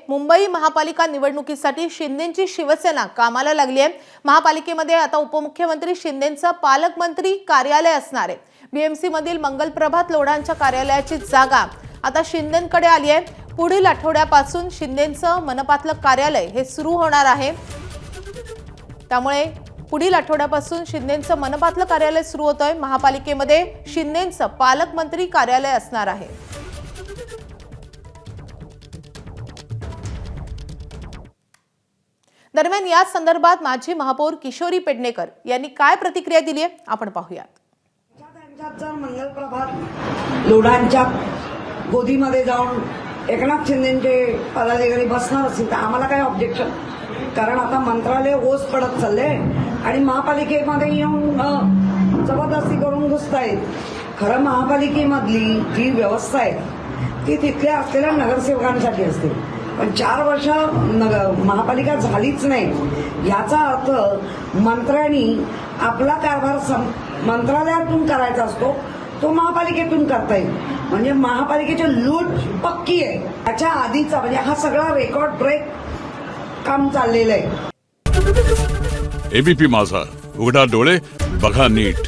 मुंबई महापालिका निवडणुकीसाठी शिंदेंची शिवसेना कामाला लागली आहे। महापालिकेमध्ये आता उपमुख्यमंत्री शिंदेंचं पालकमंत्री कार्यालय असणार आहे। बीएमसी मधील मंगलप्रभात लोढांच्या कार्यालयाची जागा आता शिंदेंकडे आली आहे। पुढील आठवड्यापासून शिंदेंचं मनपातलं कार्यालय हे सुरू होणार आहे। त्यामुळे पुढील आठवड्यापासून शिंदेंचं मनपातलं कार्यालय सुरू होतंय। महापालिकेमध्ये शिंदेंचं पालकमंत्री कार्यालय असणार आहे। दरम्यान या संदर्भात माजी महापौर किशोरी पेडणेकर यांनी काय प्रतिक्रिया दिली आहे आपण पाहूयात। जर मंगलप्रभात लोढांच्या गोदीमध्ये जाऊन एकनाथ शिंदेचे पदाधिकारी बसणार असतील तर आम्हाला काय ऑब्जेक्शन, कारण आता मंत्रालय ओस पडत चालले आणि महापालिकेमध्ये येऊन जबरदस्ती करून घुसतायत। खरं महापालिकेमधली जी व्यवस्था आहे ती तिथल्या असलेल्या नगरसेवकांसाठी असते, पण 4 वर्ष महापालिका झालीच नाही याचा अर्थ मंत्र्यांनी आपला कारभार मंत्रालयातून करायचा असतो तो महापालिकेतून करता येईल। म्हणजे महापालिकेची लूट पक्की आहे। त्याच्या आधीचा म्हणजे हा सगळा रेकॉर्ड ब्रेक काम चाललेलं आहे। एबीपी माझा, उघडा डोळे बघा नीट।